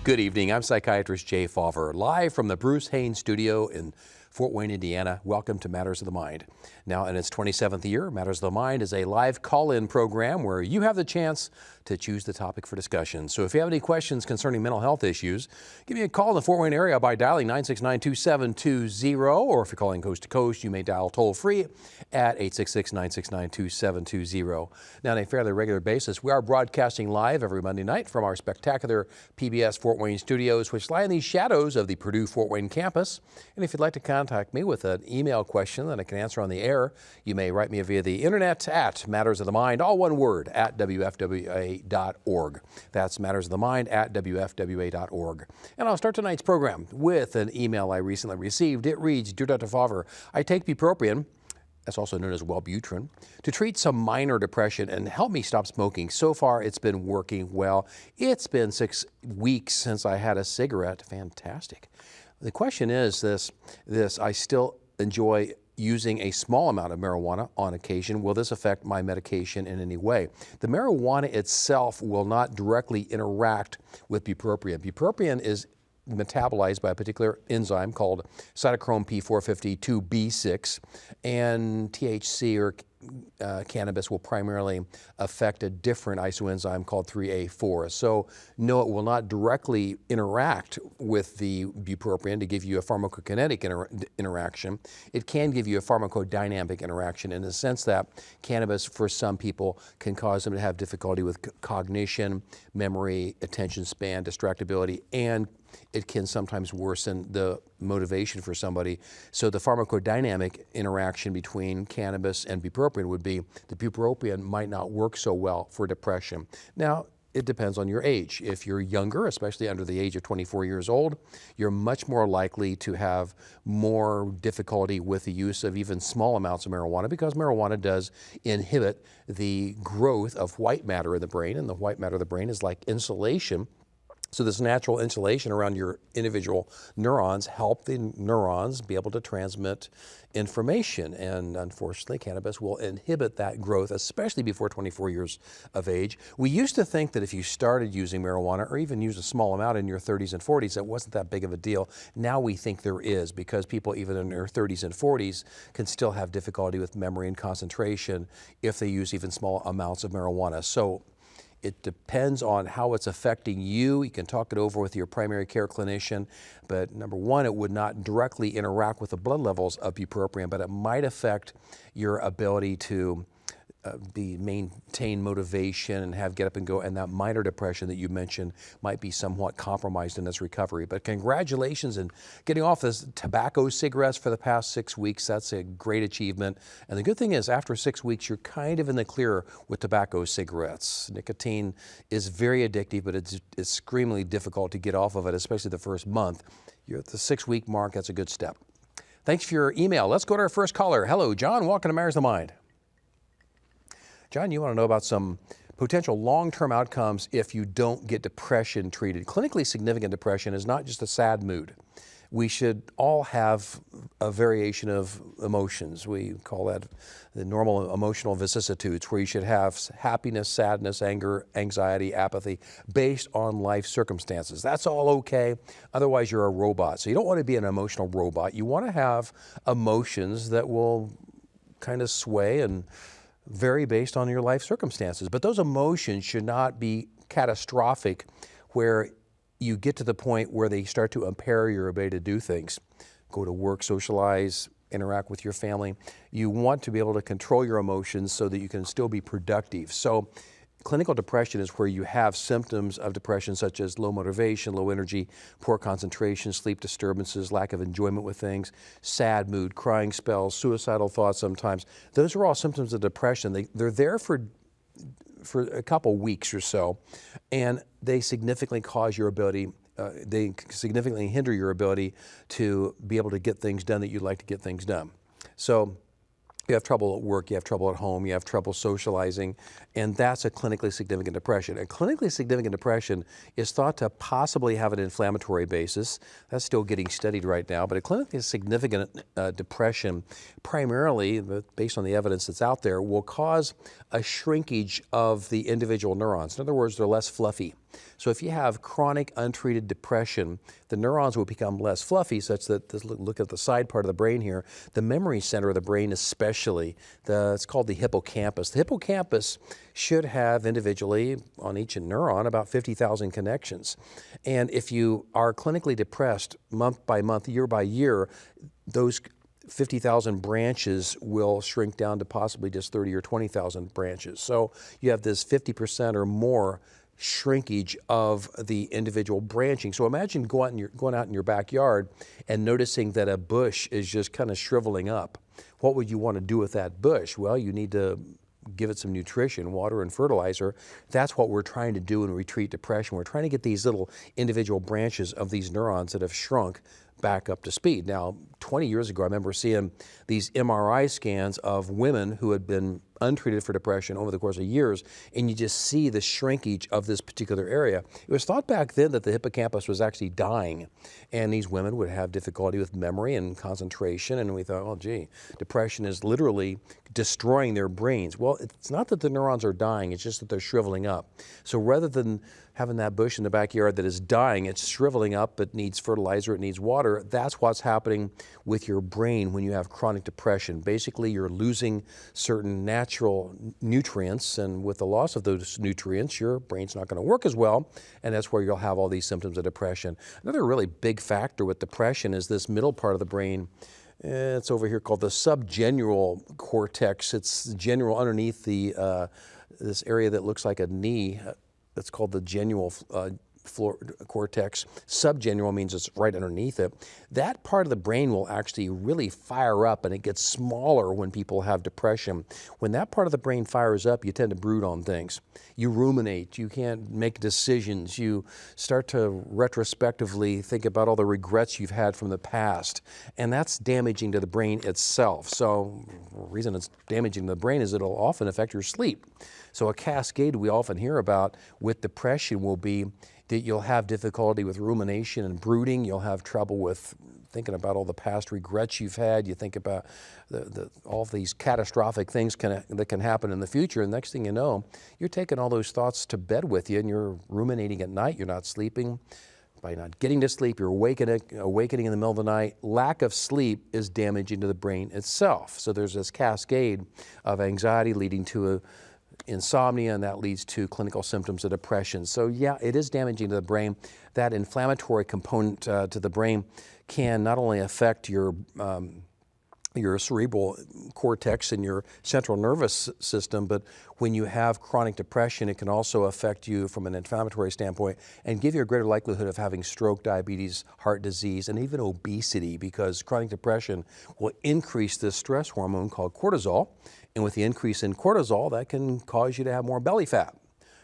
Good evening. I'm Psychiatrist Jay Fawver, live from the Bruce Haynes studio in Fort Wayne, Indiana. Welcome to Matters of the Mind. Now, in its 27th year, Matters of the Mind is a live call-in program where you have the chance to choose the topic for discussion. So if you have any questions concerning mental health issues, give me a call in the Fort Wayne area by dialing 969-2720, or if you're calling coast to coast, you may dial toll-free at 866-969-2720. Now, on a fairly regular basis, we are broadcasting live every Monday night from our spectacular PBS Fort Wayne studios, which lie in the shadows of the Purdue Fort Wayne campus. And if you'd like to contact me with an email question that I can answer on the air, you may write me via the internet at mattersofthemind, all one word, at WFWA.org. That's mattersofthemind at WFWA.org. And I'll start tonight's program with an email I recently received. It reads, Dear Dr. Fawver, I take bupropion, that's also known as Wellbutrin, to treat some minor depression and help me stop smoking. So far, it's been working well. It's been 6 weeks since I had a cigarette. Fantastic. The question is this, I still enjoy using a small amount of marijuana on occasion. Will this affect my medication in any way? The marijuana itself will not directly interact with bupropion. Bupropion is metabolized by a particular enzyme called cytochrome P452B6, and THC or cannabis will primarily affect a different isoenzyme called 3A4. So no, it will not directly interact with the bupropion to give you a pharmacokinetic interaction. It can give you a pharmacodynamic interaction in the sense that cannabis for some people can cause them to have difficulty with cognition, memory, attention span, distractibility, and it can sometimes worsen the motivation for somebody. So the pharmacodynamic interaction between cannabis and bupropion would be the bupropion might not work so well for depression. Now, it depends on your age. If you're younger, especially under the age of 24 years old, you're much more likely to have more difficulty with the use of even small amounts of marijuana, because marijuana does inhibit the growth of white matter in the brain, and the white matter of the brain is like insulation. So this natural insulation around your individual neurons help the neurons be able to transmit information. And unfortunately, cannabis will inhibit that growth, especially before 24 years of age. We used to think that if you started using marijuana or even used a small amount in your 30s and 40s, it wasn't that big of a deal. Now we think there is, because people even in their 30s and 40s can still have difficulty with memory and concentration if they use even small amounts of marijuana. So it depends on how it's affecting you. You can talk it over with your primary care clinician, but number one, it would not directly interact with the blood levels of bupropion, but it might affect your ability to maintain motivation and have get up and go, and that minor depression that you mentioned might be somewhat compromised in its recovery. But congratulations in getting off this tobacco cigarettes for the past 6 weeks. That's a great achievement. And the good thing is, after 6 weeks, you're kind of in the clear with tobacco cigarettes. Nicotine is very addictive, but it's extremely difficult to get off of it, especially the first month. You're at the 6-week mark. That's a good step. Thanks for your email. Let's go to our first caller. Hello, John. Welcome to Matters of the Mind. John, you want to know about some potential long-term outcomes if you don't get depression treated. Clinically significant depression is not just a sad mood. We should all have a variation of emotions. We call that the normal emotional vicissitudes, where you should have happiness, sadness, anger, anxiety, apathy, based on life circumstances. That's all okay. Otherwise, you're a robot. So you don't want to be an emotional robot. You want to have emotions that will kind of sway and vary based on your life circumstances. But those emotions should not be catastrophic, where you get to the point where they start to impair your ability to do things. Go to work, socialize, interact with your family. You want to be able to control your emotions so that you can still be productive. So clinical depression is where you have symptoms of depression such as low motivation, low energy, poor concentration, sleep disturbances, lack of enjoyment with things, sad mood, crying spells, suicidal thoughts sometimes. Those are all symptoms of depression. They're there for a couple weeks or so, and they significantly cause your ability, they significantly hinder your ability to be able to get things done that you'd like to get things done. So you have trouble at work, you have trouble at home, you have trouble socializing, and that's a clinically significant depression. And clinically significant depression is thought to possibly have an inflammatory basis. That's still getting studied right now, but a clinically significant depression, primarily, based on the evidence that's out there, will cause a shrinkage of the individual neurons. In other words, they're less fluffy. So if you have chronic untreated depression, the neurons will become less fluffy, such that, look at the side part of the brain here, the memory center of the brain especially, it's called the hippocampus. The hippocampus should have individually on each neuron about 50,000 connections. And if you are clinically depressed month by month, year by year, those 50,000 branches will shrink down to possibly just 30 or 20,000 branches. So you have this 50% or more shrinkage of the individual branching. So imagine going out in your backyard and noticing that a bush is just kind of shriveling up. What would you want to do with that bush? Well, you need to give it some nutrition, water and fertilizer. That's what we're trying to do when we treat depression. We're trying to get these little individual branches of these neurons that have shrunk back up to speed. Now, 20 years ago, I remember seeing these MRI scans of women who had been untreated for depression over the course of years, and you just see the shrinkage of this particular area. It was thought back then that the hippocampus was actually dying, and these women would have difficulty with memory and concentration, and we thought, oh, gee, depression is literally destroying their brains. Well, it's not that the neurons are dying, it's just that they're shriveling up. So rather than having that bush in the backyard that is dying, it's shriveling up, it needs fertilizer, it needs water. That's what's happening with your brain when you have chronic depression. Basically, you're losing certain natural nutrients, and with the loss of those nutrients, your brain's not going to work as well, and that's where you'll have all these symptoms of depression. Another really big factor with depression is this middle part of the brain. It's over here called the subgenual cortex. It's genual underneath the this area that looks like a knee. That's called the genual cortex. Subgenual means it's right underneath it. That part of the brain will actually really fire up, and it gets smaller when people have depression. When that part of the brain fires up, you tend to brood on things. You ruminate, you can't make decisions, you start to retrospectively think about all the regrets you've had from the past, and that's damaging to the brain itself. So the reason it's damaging to the brain is it'll often affect your sleep. So a cascade we often hear about with depression will be that you'll have difficulty with rumination and brooding. You'll have trouble with thinking about all the past regrets you've had. You think about all these catastrophic things that can happen in the future. And next thing you know, you're taking all those thoughts to bed with you, and you're ruminating at night. You're not sleeping. By not getting to sleep, you're awakening in the middle of the night. Lack of sleep is damaging to the brain itself. So there's this cascade of anxiety leading to insomnia, and that leads to clinical symptoms of depression. So yeah, it is damaging to the brain. That inflammatory component to the brain can not only affect your cerebral cortex and your central nervous system, but when you have chronic depression, it can also affect you from an inflammatory standpoint and give you a greater likelihood of having stroke, diabetes, heart disease, and even obesity, because chronic depression will increase this stress hormone called cortisol. And with the increase in cortisol, that can cause you to have more belly fat.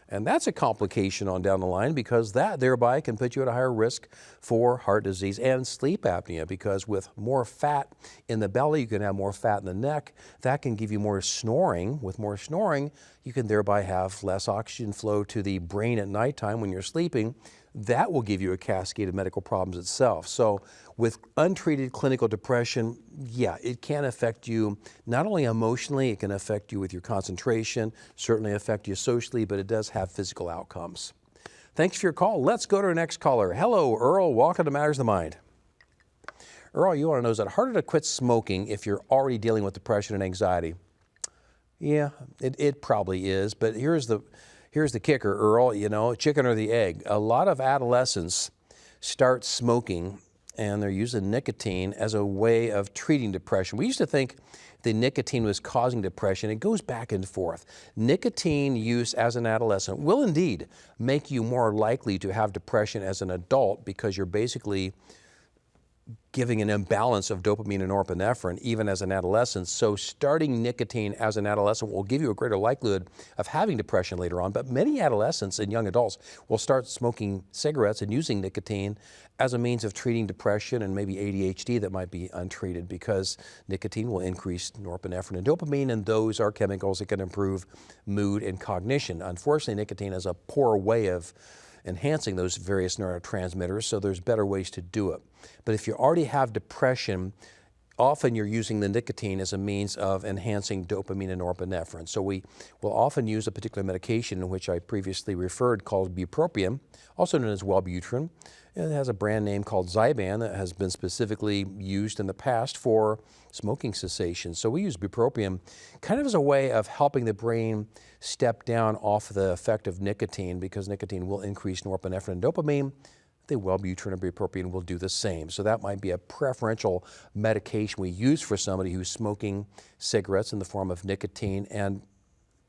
And that's a complication on down the line, because that thereby can put you at a higher risk for heart disease and sleep apnea, because with more fat in the belly, you can have more fat in the neck. That can give you more snoring. With more snoring, you can thereby have less oxygen flow to the brain at nighttime when you're sleeping. That will give you a cascade of medical problems itself. So with untreated clinical depression, yeah, it can affect you not only emotionally, it can affect you with your concentration, certainly affect you socially, but it does have physical outcomes. Thanks for your call. Let's go to our next caller. Hello, Earl. Welcome to Matters of the Mind. Earl, you want to know, is it harder to quit smoking if you're already dealing with depression and anxiety? Yeah, it probably is, but here's the kicker, Earl, you know, chicken or the egg. A lot of adolescents start smoking, and they're using nicotine as a way of treating depression. We used to think the nicotine was causing depression. It goes back and forth. Nicotine use as an adolescent will indeed make you more likely to have depression as an adult, because you're basically giving an imbalance of dopamine and norepinephrine even as an adolescent. So starting nicotine as an adolescent will give you a greater likelihood of having depression later on. But many adolescents and young adults will start smoking cigarettes and using nicotine as a means of treating depression and maybe ADHD that might be untreated, because nicotine will increase norepinephrine and dopamine, and those are chemicals that can improve mood and cognition. Unfortunately, nicotine has a poor way of enhancing those various neurotransmitters, so there's better ways to do it. But if you already have depression, often you're using the nicotine as a means of enhancing dopamine and norepinephrine. So we will often use a particular medication in which I previously referred called bupropion, also known as Wellbutrin. It has a brand name called Zyban that has been specifically used in the past for smoking cessation. So we use bupropion kind of as a way of helping the brain step down off the effect of nicotine, because nicotine will increase norepinephrine and dopamine. The Wellbutrin or bupropion will do the same. So that might be a preferential medication we use for somebody who's smoking cigarettes in the form of nicotine, and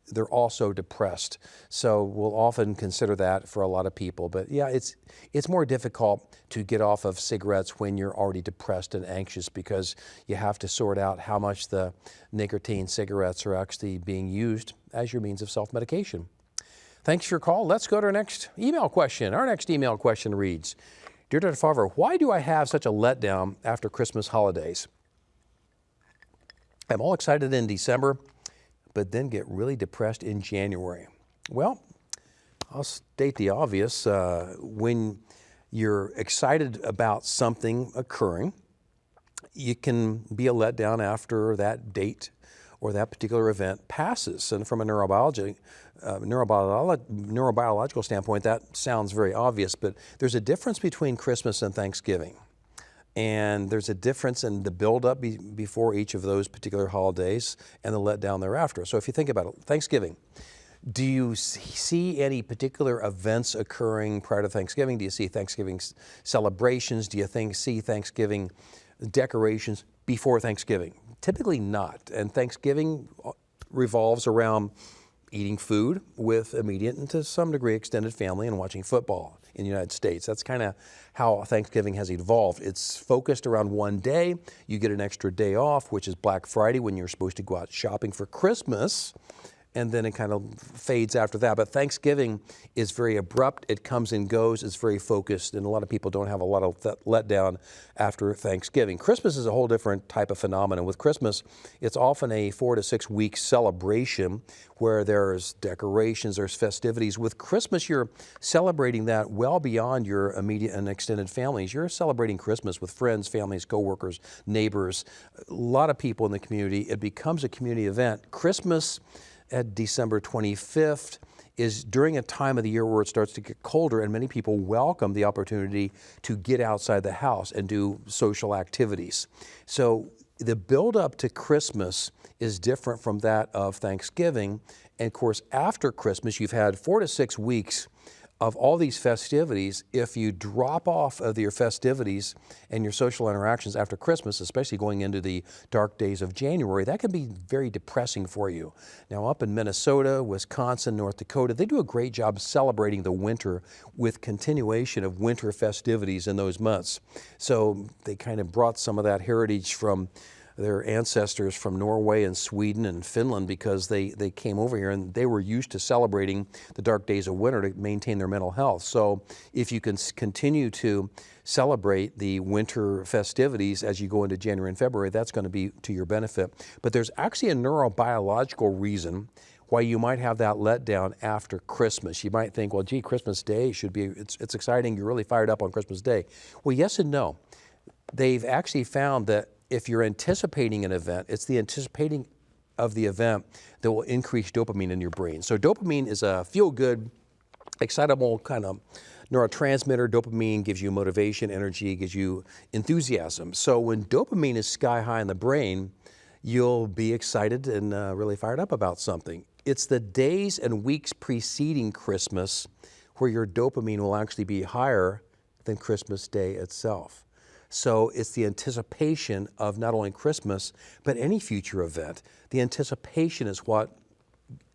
they're also depressed. So we'll often consider that for a lot of people. But yeah, it's more difficult to get off of cigarettes when you're already depressed and anxious, because you have to sort out how much the nicotine cigarettes are actually being used as your means of self-medication. Thanks for your call. Let's go to our next email question. Our next email question reads, Dear Dr. Fawver, why do I have such a letdown after Christmas holidays? I'm all excited in December, but then get really depressed in January. Well, I'll state the obvious. When you're excited about something occurring, you can be a letdown after that date or that particular event passes. And from a neurobiological standpoint, that sounds very obvious, but there's a difference between Christmas and Thanksgiving. And there's a difference in the buildup before each of those particular holidays and the letdown thereafter. So if you think about it, Thanksgiving, do you see any particular events occurring prior to Thanksgiving? Do you see Thanksgiving celebrations? Do you see Thanksgiving decorations before Thanksgiving? Typically not. And Thanksgiving revolves around eating food with immediate and to some degree extended family and watching football in the United States. That's kind of how Thanksgiving has evolved. It's focused around one day. You get an extra day off, which is Black Friday, when you're supposed to go out shopping for Christmas. And then it kind of fades after that. But Thanksgiving is very abrupt. It comes and goes. It's very focused. And a lot of people don't have a lot of letdown after Thanksgiving. Christmas is a whole different type of phenomenon. With Christmas, it's often a 4 to 6 week celebration where there's decorations, there's festivities. With Christmas, you're celebrating that well beyond your immediate and extended families. You're celebrating Christmas with friends, families, coworkers, neighbors, a lot of people in the community. It becomes a community event. Christmas at December 25th is during a time of the year where it starts to get colder, and many people welcome the opportunity to get outside the house and do social activities. So the build up to Christmas is different from that of Thanksgiving. And of course, after Christmas, you've had 4 to 6 weeks of all these festivities. If you drop off of your festivities and your social interactions after Christmas, especially going into the dark days of January, that can be very depressing for you. Now, up in Minnesota, Wisconsin, North Dakota, they do a great job celebrating the winter with continuation of winter festivities in those months. So they kind of brought some of that heritage from their ancestors from Norway and Sweden and Finland, because they came over here and they were used to celebrating the dark days of winter to maintain their mental health. So if you can continue to celebrate the winter festivities as you go into January and February, that's going to be to your benefit. But there's actually a neurobiological reason why you might have that letdown after Christmas. You might think, well, gee, Christmas Day it's exciting, you're really fired up on Christmas Day. Well, yes and no. They've actually found that if you're anticipating an event, it's the anticipating of the event that will increase dopamine in your brain. So dopamine is a feel-good, excitable kind of neurotransmitter. Dopamine gives you motivation, energy, gives you enthusiasm. So when dopamine is sky high in the brain, you'll be excited and really fired up about something. It's the days and weeks preceding Christmas where your dopamine will actually be higher than Christmas Day itself. So it's the anticipation of not only Christmas, but any future event. The anticipation is what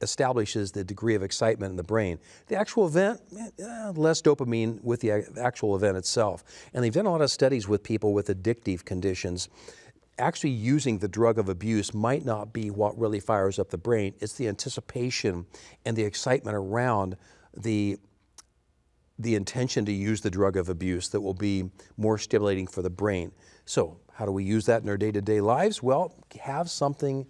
establishes the degree of excitement in the brain. The actual event, less dopamine with the actual event itself. And they've done a lot of studies with people with addictive conditions. Actually using the drug of abuse might not be what really fires up the brain. It's the anticipation and the excitement around the intention to use the drug of abuse that will be more stimulating for the brain. So how do we use that in our day-to-day lives? Well, have something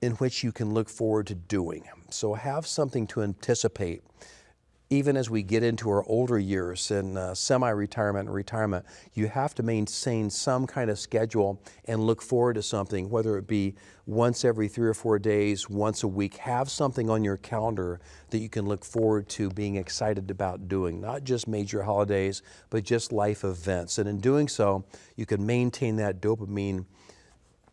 in which you can look forward to doing. So have something to anticipate. even as we get into our older years in semi-retirement and retirement, you have to maintain some kind of schedule and look forward to something, whether it be once every 3 or 4 days, once a week. Have something on your calendar that you can look forward to being excited about doing, not just major holidays, but just life events. And in doing so, you can maintain that dopamine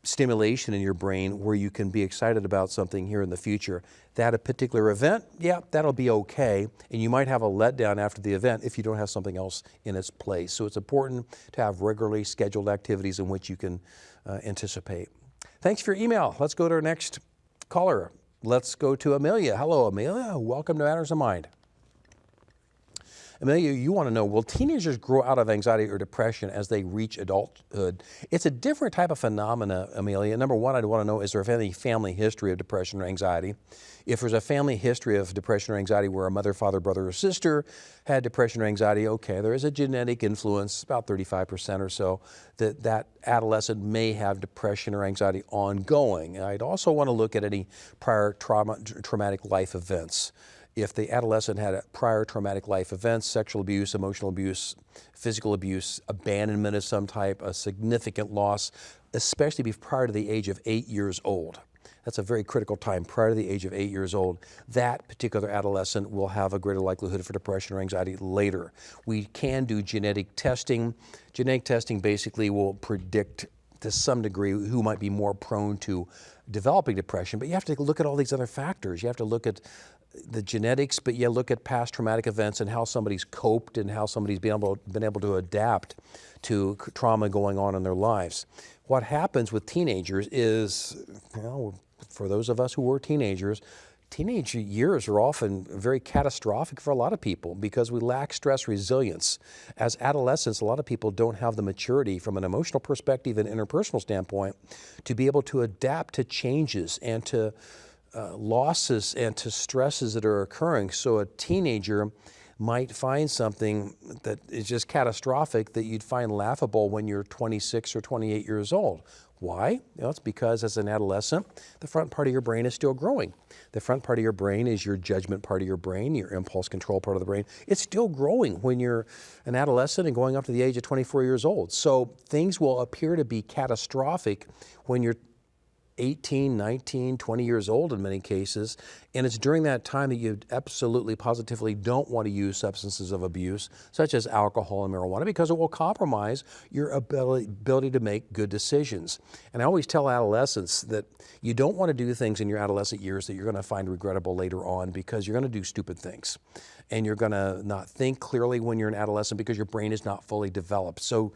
stimulation in your brain where you can be excited about something here in the future. That a particular event, yeah, that'll be okay. And you might have a letdown after the event if you don't have something else in its place. So it's important to have regularly scheduled activities in which you can anticipate. Thanks for your email. Let's go to our next caller. Let's go to Amelia. Hello, Amelia. Welcome to Matters of Mind. Amelia, you want to know, will teenagers grow out of anxiety or depression as they reach adulthood? It's a different type of phenomena, Amelia. Number one, I'd want to know, is there any family history of depression or anxiety? If there's a family history of depression or anxiety where a mother, father, brother, or sister had depression or anxiety, okay, there is a genetic influence, about 35% or so, that adolescent may have depression or anxiety ongoing. I'd also want to look at any prior traumatic life events. If the adolescent had prior traumatic life events, sexual abuse, emotional abuse, physical abuse, abandonment of some type, a significant loss, especially prior to the age of 8 years old. That's a very critical time, prior to the age of 8 years old. That particular adolescent will have a greater likelihood for depression or anxiety later. We can do genetic testing. Genetic testing basically will predict to some degree who might be more prone to developing depression, but you have to look at all these other factors. You have to look at the genetics, but you look at past traumatic events and how somebody's coped and how somebody's been able to adapt to trauma going on in their lives. What happens with teenagers is, for those of us who were teenagers, teenage years are often very catastrophic for a lot of people because we lack stress resilience. As adolescents, a lot of people don't have the maturity from an emotional perspective and interpersonal standpoint to be able to adapt to changes and to losses and to stresses that are occurring. So a teenager might find something that is just catastrophic that you'd find laughable when you're 26 or 28 years old. Why? It's because as an adolescent, the front part of your brain is still growing. The front part of your brain is your judgment part of your brain, your impulse control part of the brain. It's still growing when you're an adolescent and going up to the age of 24 years old. So things will appear to be catastrophic when you're 18, 19, 20 years old in many cases, and it's during that time that you absolutely positively don't want to use substances of abuse, such as alcohol and marijuana, because it will compromise your ability to make good decisions. And I always tell adolescents that you don't want to do things in your adolescent years that you're going to find regrettable later on, because you're going to do stupid things. And you're going to not think clearly when you're an adolescent because your brain is not fully developed. So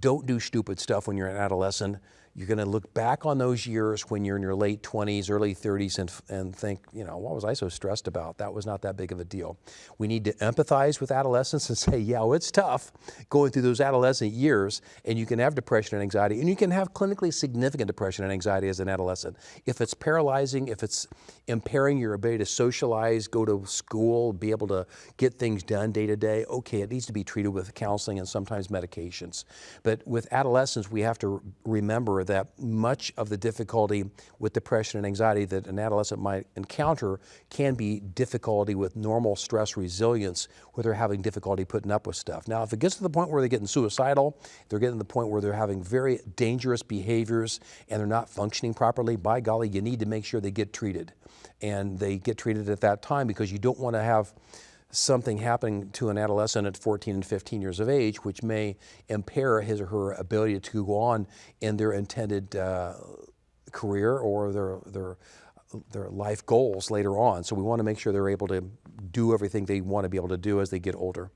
don't do stupid stuff when you're an adolescent. You're going to look back on those years when you're in your late 20s, early 30s and think, what was I so stressed about? That was not that big of a deal. We need to empathize with adolescents and say, it's tough going through those adolescent years, and you can have depression and anxiety, and you can have clinically significant depression and anxiety as an adolescent. If it's paralyzing, if it's impairing your ability to socialize, go to school, be able to get things done day to day, okay, it needs to be treated with counseling and sometimes medications. But with adolescents, we have to remember that much of the difficulty with depression and anxiety that an adolescent might encounter can be difficulty with normal stress resilience, where they're having difficulty putting up with stuff. Now, if it gets to the point where they're getting suicidal, they're getting to the point where they're having very dangerous behaviors and they're not functioning properly, by golly, you need to make sure they get treated. And they get treated at that time, because you don't want to have something happening to an adolescent at 14 and 15 years of age, which may impair his or her ability to go on in their intended career or their life goals later on. So we want to make sure they're able to do everything they want to be able to do as they get older.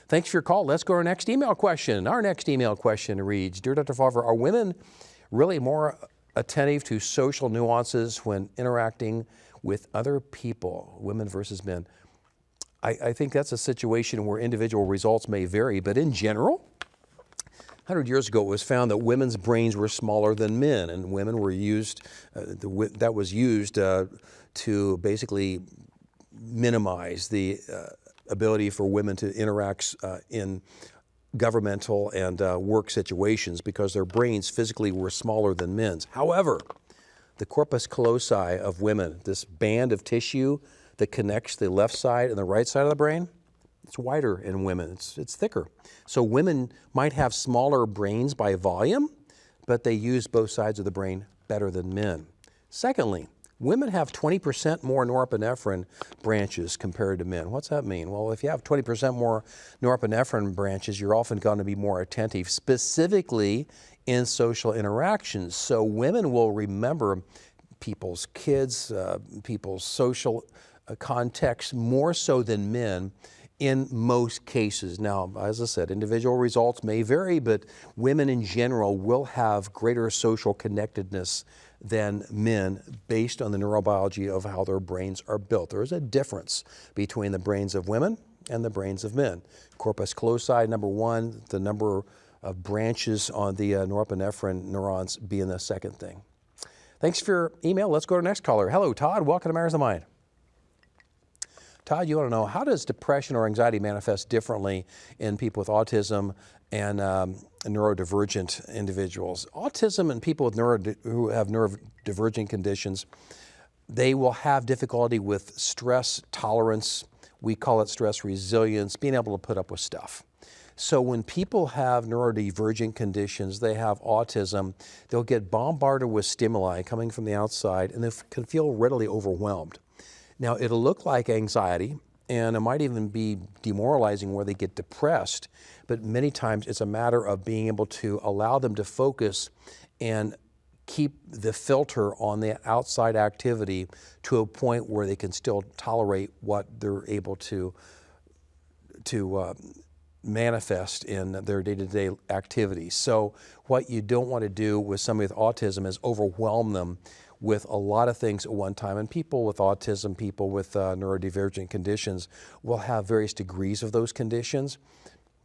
Thanks for your call. Let's go to our next email question. Our next email question reads, Dear Dr. Fawver, are women really more attentive to social nuances when interacting with other people, women versus men? I think that's a situation where individual results may vary, but in general, 100 years ago it was found that women's brains were smaller than men, and women were used, that was used to basically minimize the ability for women to interact in governmental and work situations, because their brains physically were smaller than men's. However, the corpus callosi of women, this band of tissue that connects the left side and the right side of the brain, it's wider in women. It's thicker. So women might have smaller brains by volume, but they use both sides of the brain better than men. Secondly, women have 20% more norepinephrine branches compared to men. What's that mean? Well, if you have 20% more norepinephrine branches, you're often going to be more attentive, specifically in social interactions. So women will remember people's kids, people's social context more so than men in most cases. Now, as I said, individual results may vary, but women in general will have greater social connectedness than men based on the neurobiology of how their brains are built. There is a difference between the brains of women and the brains of men. Corpus callosum, number one, the number of branches on the norepinephrine neurons being the second thing. Thanks for your email. Let's go to the next caller. Hello, Todd. Welcome to Matters of Mind. Todd, you want to know, how does depression or anxiety manifest differently in people with autism and neurodivergent individuals? Autism and people with who have neurodivergent conditions, they will have difficulty with stress tolerance. We call it stress resilience, being able to put up with stuff. So when people have neurodivergent conditions, they have autism, they'll get bombarded with stimuli coming from the outside, and they can feel readily overwhelmed. Now, it'll look like anxiety, and it might even be demoralizing where they get depressed, but many times it's a matter of being able to allow them to focus and keep the filter on the outside activity to a point where they can still tolerate what they're able to manifest in their day-to-day activities. So what you don't want to do with somebody with autism is overwhelm them with a lot of things at one time. And people with autism, people with neurodivergent conditions will have various degrees of those conditions.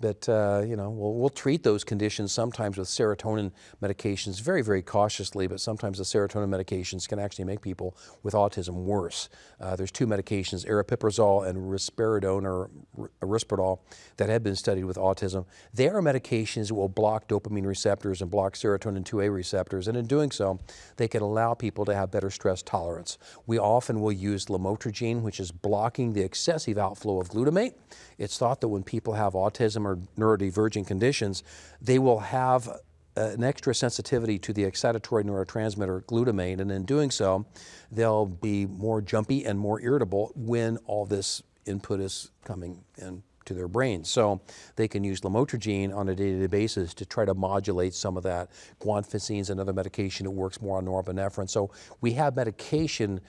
But we'll treat those conditions sometimes with serotonin medications very, very cautiously, but sometimes the serotonin medications can actually make people with autism worse. There's two medications, aripiprazole and risperidone or Risperdal, that have been studied with autism. They are medications that will block dopamine receptors and block serotonin 2A receptors, and in doing so, they can allow people to have better stress tolerance. We often will use lamotrigine, which is blocking the excessive outflow of glutamate. It's thought that when people have autism or neurodivergent conditions, they will have an extra sensitivity to the excitatory neurotransmitter glutamate, and in doing so, they'll be more jumpy and more irritable when all this input is coming into their brains. So they can use lamotrigine on a day-to-day basis to try to modulate some of that. Guanfacine is another medication that works more on norepinephrine. So we have medication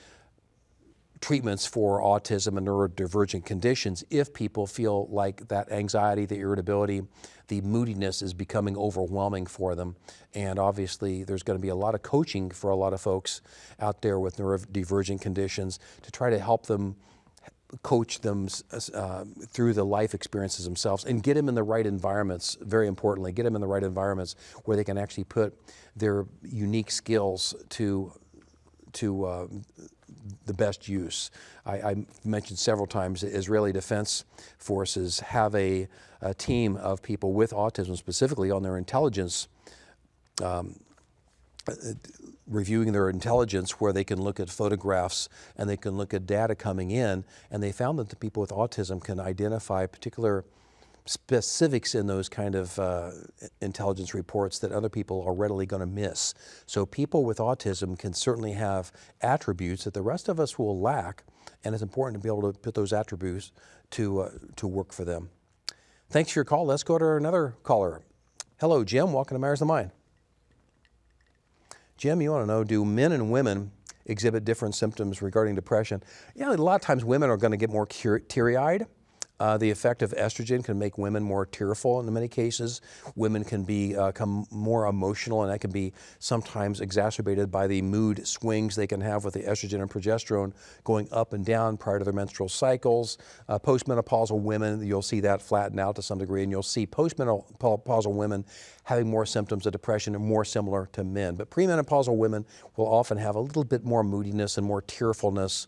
treatments for autism and neurodivergent conditions if people feel like that anxiety, the irritability, the moodiness is becoming overwhelming for them. And obviously there's going to be a lot of coaching for a lot of folks out there with neurodivergent conditions to try to help them, coach them through the life experiences themselves and get them in the right environments, very importantly, get them in the right environments where they can actually put their unique skills to the best use. I mentioned several times that Israeli Defense Forces have a team of people with autism specifically on their intelligence, reviewing their intelligence, where they can look at photographs and they can look at data coming in, and they found that the people with autism can identify particular specifics in those kind of intelligence reports that other people are readily going to miss. So people with autism can certainly have attributes that the rest of us will lack, and it's important to be able to put those attributes to work for them. Thanks for your call. Let's go to another caller. Hello, Jim. Welcome to Matters of the Mind. Jim, you want to know, do men and women exhibit different symptoms regarding depression? A lot of times women are going to get more teary-eyed. The effect of estrogen can make women more tearful in many cases. Women can become more emotional, and that can be sometimes exacerbated by the mood swings they can have with the estrogen and progesterone going up and down prior to their menstrual cycles. Postmenopausal women, you'll see that flatten out to some degree, and you'll see postmenopausal women having more symptoms of depression and more similar to men. But premenopausal women will often have a little bit more moodiness and more tearfulness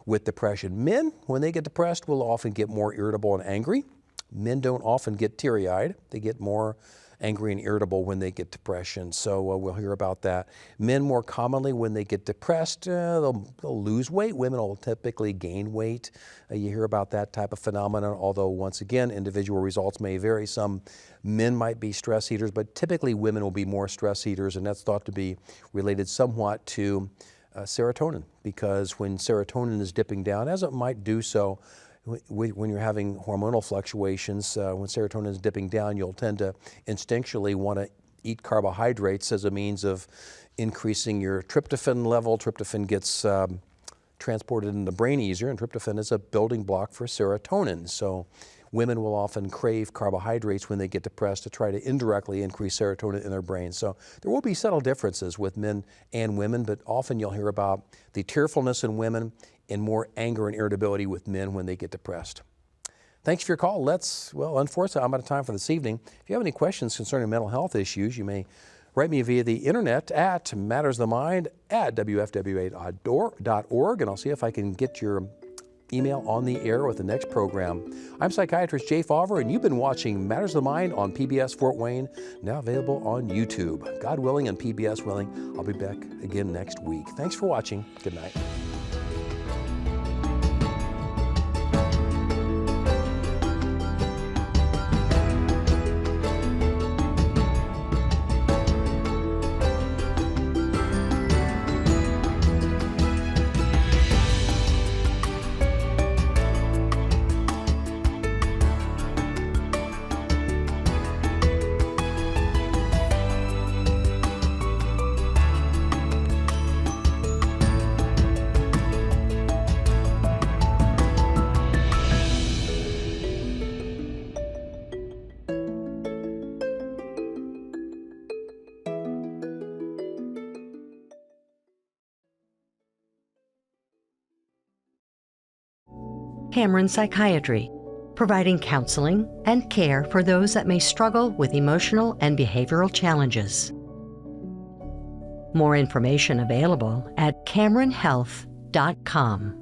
with depression. Men, when they get depressed, will often get more irritable and angry. Men don't often get teary-eyed. They get more angry and irritable when they get depression. So we'll hear about that. Men more commonly when they get depressed, they'll lose weight. Women will typically gain weight. You hear about that type of phenomenon, although once again, individual results may vary. Some men might be stress eaters, but typically women will be more stress eaters, and that's thought to be related somewhat to serotonin, because when serotonin is dipping down, as it might do so when you're having hormonal fluctuations, when serotonin is dipping down, you'll tend to instinctually want to eat carbohydrates as a means of increasing your tryptophan level. Tryptophan gets transported in the brain easier, and tryptophan is a building block for serotonin. So women will often crave carbohydrates when they get depressed to try to indirectly increase serotonin in their brain. So there will be subtle differences with men and women, but often you'll hear about the tearfulness in women and more anger and irritability with men when they get depressed. Thanks for your call. Unfortunately, I'm out of time for this evening. If you have any questions concerning mental health issues, you may write me via the internet at mattersofthemind@wfwa.org, and I'll see if I can get your email on the air with the next program. I'm Psychiatrist Jay Fawver, and you've been watching Matters of the Mind on PBS Fort Wayne, now available on YouTube. God willing and PBS willing, I'll be back again next week. Thanks for watching. Good night. Cameron Psychiatry, providing counseling and care for those that may struggle with emotional and behavioral challenges. More information available at CameronHealth.com.